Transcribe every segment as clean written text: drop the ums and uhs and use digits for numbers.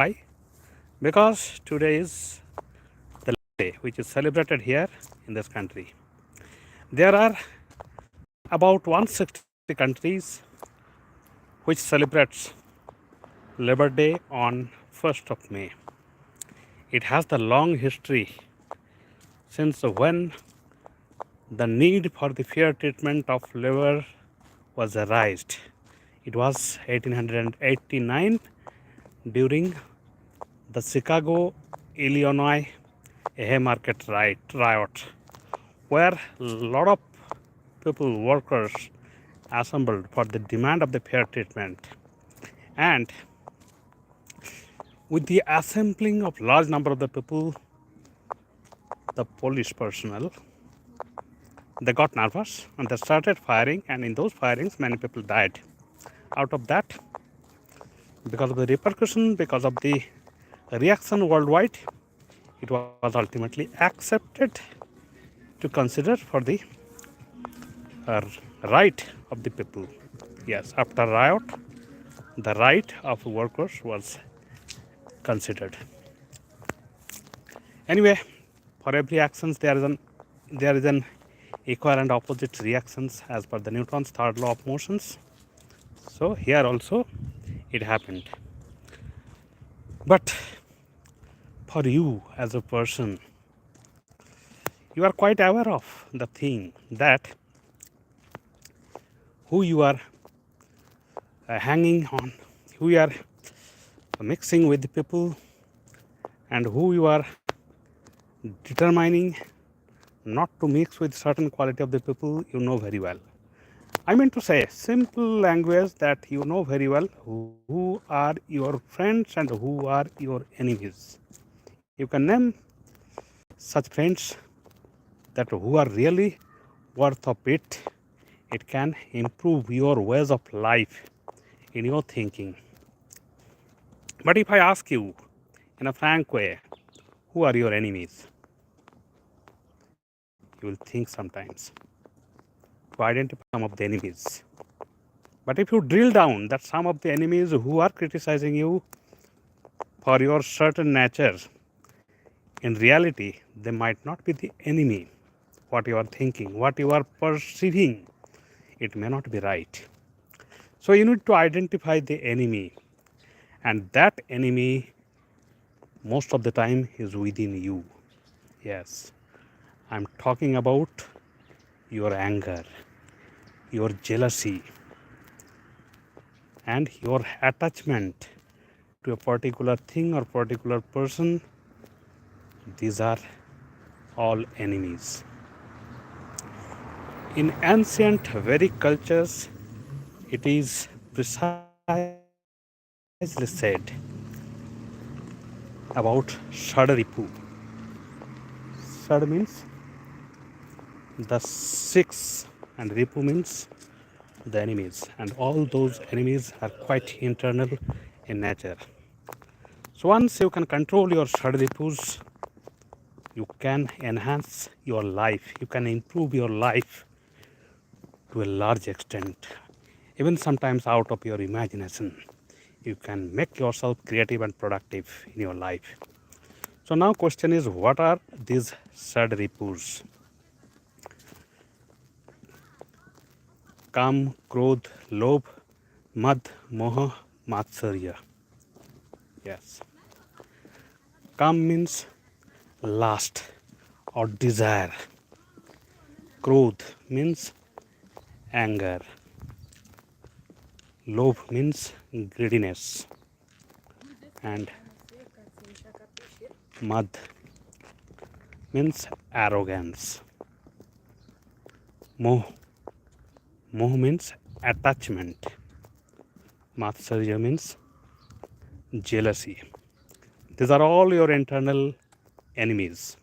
Why? Because today is the day which is celebrated here in this country. There are about 160 countries which celebrates Labor Day on 1st of May. It has the long history since when the need for the fair treatment of labor was raised. It was 1889 during the Chicago, Illinois Haymarket riot, where a lot of people, workers, assembled for the demand of the fair treatment. And with the assembling of large number of the people, the police personnel, they got nervous and they started firing, and in those firings many people died. Out of that, because of the repercussion, because of the reaction worldwide, it was ultimately accepted to consider for the uh, right of the people. Yes, after riot, the right of workers was considered. Anyway, for every actions there is an equal and opposite reactions as per the Newton's third law of motions. So here also it happened. But for you as a person, you are quite aware of the thing that who you are hanging on, who you are mixing with the people, and who you are determining not to mix with certain quality of the people, you know very well. I mean to say, simple language, that you know very well who are your friends and who are your enemies. You can name such friends that who are really worth of it. It can improve your ways of life in your thinking. But if I ask you in a frank way, who are your enemies? You will think sometimes to identify some of the enemies. But if you drill down that some of the enemies who are criticizing you for your certain nature, in reality, they might not be the enemy. What you are thinking, what you are perceiving, it may not be right. So you need to identify the enemy, and that enemy most of the time is within you. Yes, I'm talking about your anger, your jealousy, and your attachment to a particular thing or particular person. These are all enemies. In ancient Vedic cultures, it is precisely said about Shadaripu. Shad means the six, and Ripu means the enemies, and all those enemies are quite internal in nature. So once you can control your Shadripus, you can enhance your life, you can improve your life to a large extent, even sometimes out of your imagination. You can make yourself creative and productive in your life. So now question is, what are these Shadripus? Kam, Krodh, Lobh, Madh, Moha, Matsarya. Yes. Kam means lust or desire. Krodh means anger. Lobh means greediness. And Madh means arrogance. Moh means attachment. Matsarya means jealousy. These are all your internal enemies.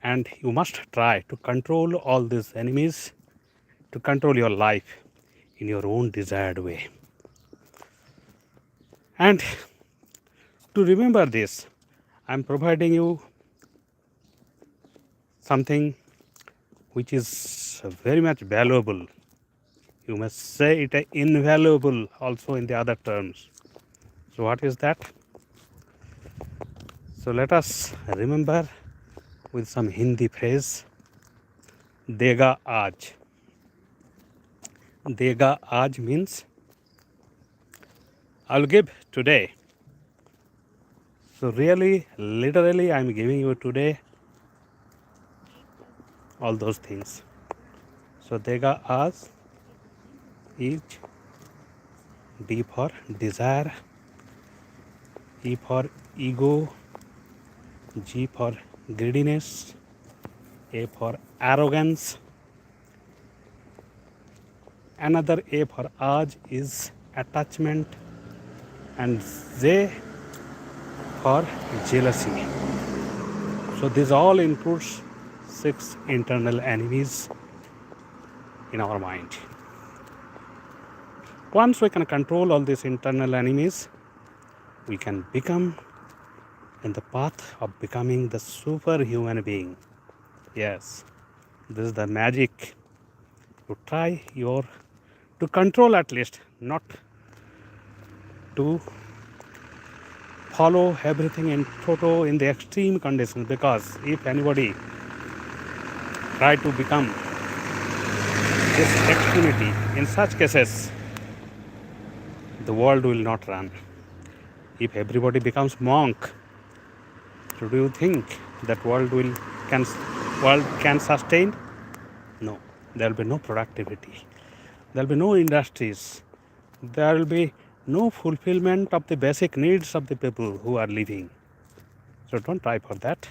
And you must try to control all these enemies, to control your life in your own desired way. And to remember this, I am providing you something which is very much valuable. You must say it invaluable also in the other terms. So what is that? So let us remember with some Hindi phrase, देगा आज. देगा आज means I'll give today. So really, literally, I'm giving you today all those things. So देगा आज is D for desire, E for ego, G for greediness, A for arrogance. Another A for aj is attachment, and J for jealousy. So this all includes 6 internal enemies in our mind. Once we can control all these internal enemies, we can become in the path of becoming the superhuman being. Yes, this is the magic. To try to control at least, not to follow everything in toto in the extreme conditions, because if anybody try to become this extremity, in such cases the world will not run. If everybody becomes monk, so do you think that world can sustain? No. There will be no productivity. There will be no industries. There will be no fulfillment of the basic needs of the people who are living. So don't try for that.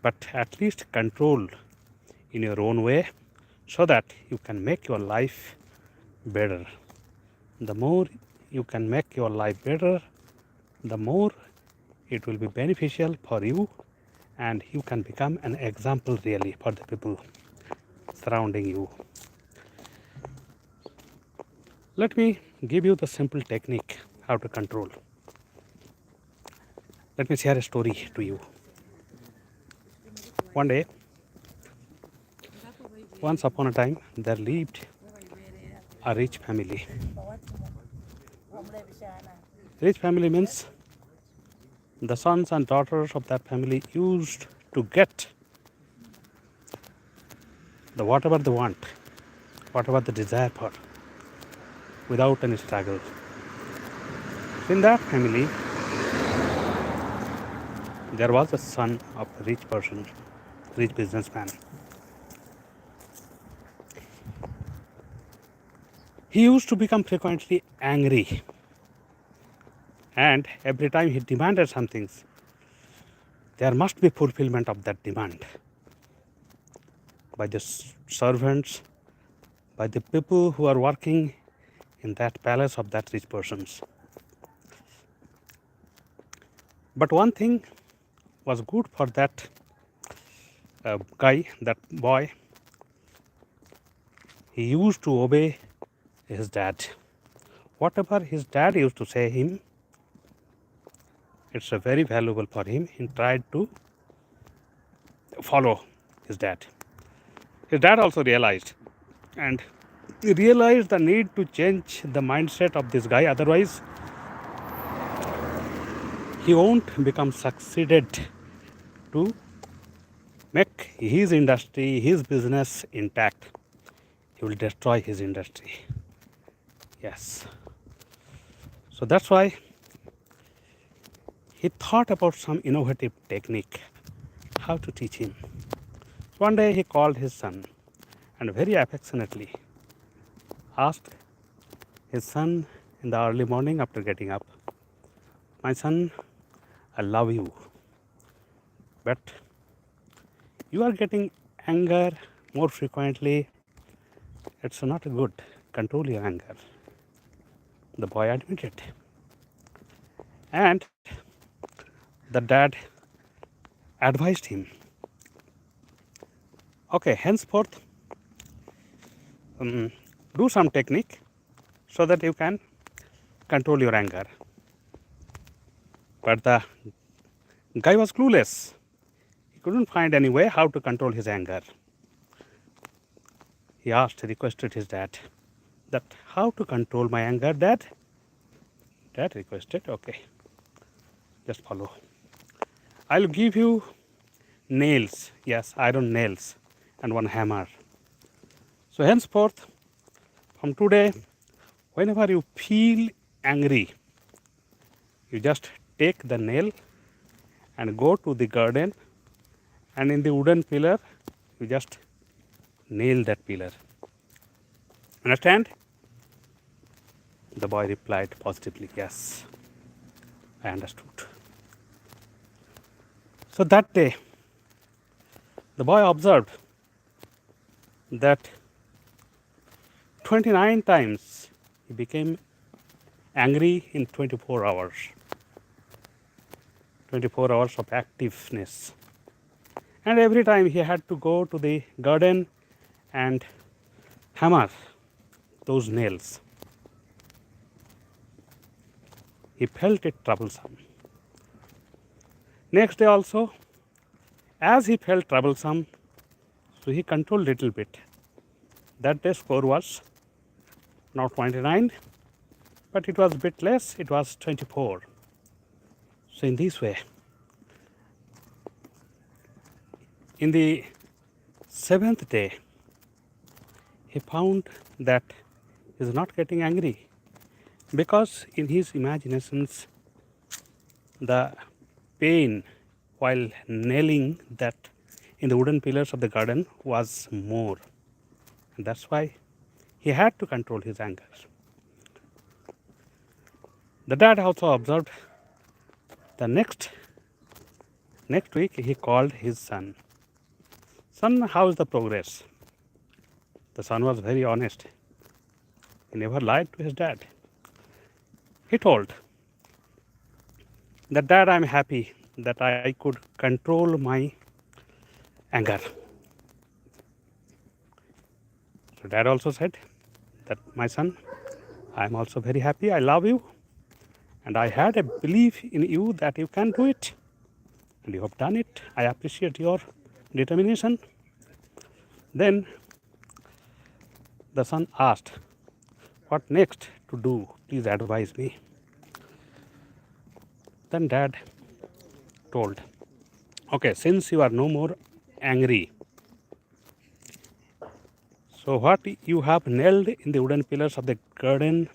But at least control in your own way, so that you can make your life better. The more you can make your life better, the more it will be beneficial for you, and you can become an example really for the people surrounding you. Let me give you the simple technique how to control. Let me share a story to you. One day, once upon a time, there lived a rich family. Rich family means the sons and daughters of that family used to get whatever they want, whatever they desire for, without any struggle. In that family, there was a son of a rich person, rich businessman. He used to become frequently angry, and every time he demanded some things, there must be fulfillment of that demand by the servants, by the people who are working in that palace of that rich persons. But one thing was good for that guy, that boy. He used to obey his dad. Whatever his dad used to say him, it's very valuable for him. He tried to follow his dad. His dad also realized, and he realized the need to change the mindset of this guy. Otherwise, he won't become succeeded to make his industry, his business intact. He will destroy his industry. Yes. So that's why he thought about some innovative technique, how to teach him. One day he called his son and very affectionately asked his son in the early morning after getting up, "My son, I love you, but you are getting anger more frequently. It's not good. Control your anger." The boy admitted. And the dad advised him, okay, henceforth, do some technique so that you can control your anger. But the guy was clueless. He couldn't find any way how to control his anger. He requested his dad that how to control my anger, Dad? Dad requested, okay, just follow. I'll give you nails, yes, iron nails, and one hammer. So henceforth, from today, whenever you feel angry, you just take the nail and go to the garden, and in the wooden pillar, you just nail that pillar. Understand? The boy replied positively, yes, I understood. So that day, the boy observed that 29 times he became angry in 24 hours. 24 hours of activeness. And every time he had to go to the garden and hammer those nails. He felt it troublesome. Next day also, as he felt troublesome, so he controlled little bit. That day score was not 29, but it was a bit less, it was 24. So in this way, in the 7th day, he found that he is not getting angry, because in his imaginations the pain while nailing that in the wooden pillars of the garden was more, and that's why he had to control his anger. The dad also observed the next week he called his son. Son, how is the progress? The son was very honest. He never lied to his dad. He told that, Dad, I'm happy that I could control my anger. So dad also said that, my son, I'm also very happy. I love you. And I had a belief in you that you can do it. And you have done it. I appreciate your determination. Then the son asked, what next to do? Please advise me. Then dad told, okay, since you are no more angry, so what you have nailed in the wooden pillars of the garden,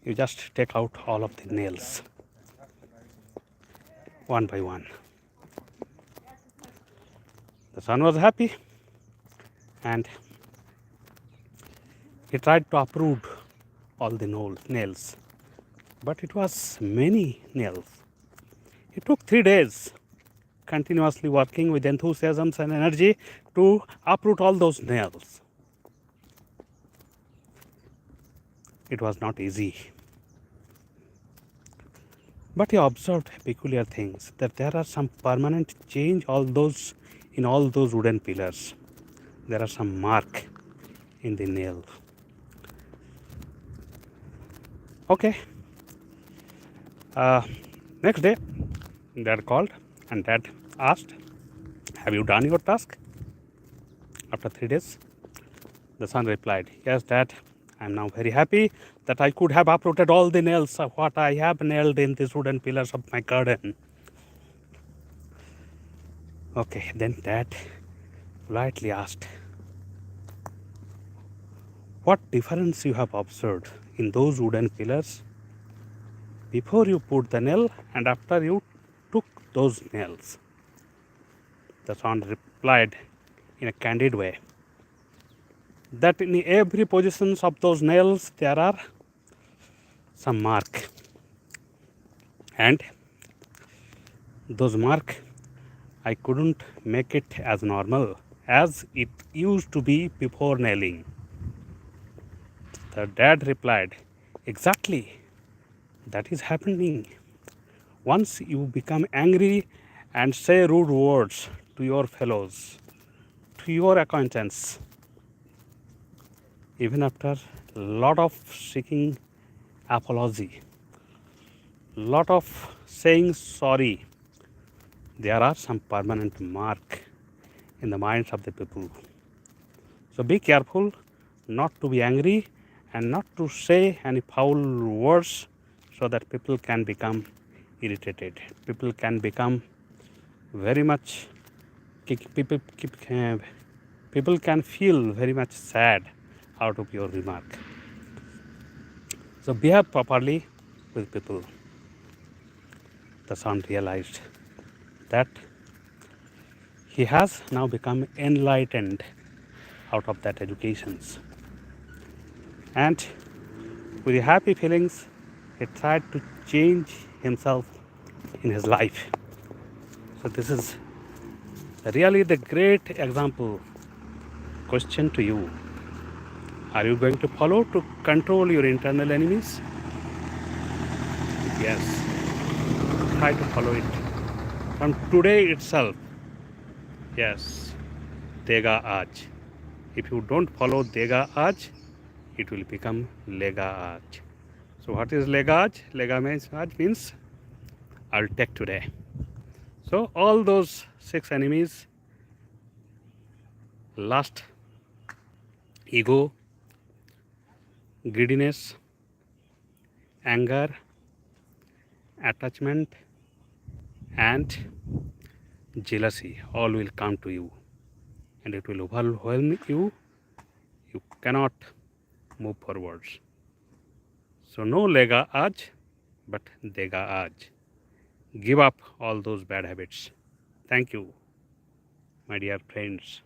you just take out all of the nails, one by one. The son was happy, and he tried to uproot all the nails, but it was many nails. It took 3 days continuously working with enthusiasm and energy to uproot all those nails. It was not easy. But he observed peculiar things, that there are some permanent change in all those wooden pillars. There are some mark in the nail. Okay. Next day, dad called and dad asked, have you done your task? After 3 days, the son replied, yes, Dad, I am now very happy that I could have uprooted all the nails of what I have nailed in these wooden pillars of my garden. Okay, then Dad politely asked, what difference you have observed in those wooden pillars before you put the nail and after you took those nails? The son replied in a candid way that in every position of those nails there are some mark, and those mark I couldn't make it as normal as it used to be before nailing. The dad replied, exactly, that is happening. Once you become angry and say rude words to your fellows, to your acquaintance, even after a lot of seeking apology, lot of saying sorry, there are some permanent mark in the minds of the people. So be careful not to be angry and not to say any foul words, so that people can become irritated. People can become very much people can feel very much sad out of your remark. So behave properly with people. The son realized that he has now become enlightened out of that educations. And with happy feelings, he tried to change himself in his life. So this is really the great example. Question to you: are you going to follow to control your internal enemies? Yes. Try to follow it from today itself. Yes. Dega Aaj. If you don't follow Dega Aaj, it will become Lega Aaj. So what is Lega Aaj? Lega Aaj means I'll take today. So all those 6 enemies: lust, ego, greediness, anger, attachment, and jealousy, all will come to you and it will overwhelm you. You cannot move forwards. So no Lega Aaj, but Dega Aaj. Give up all those bad habits. Thank you, my dear friends.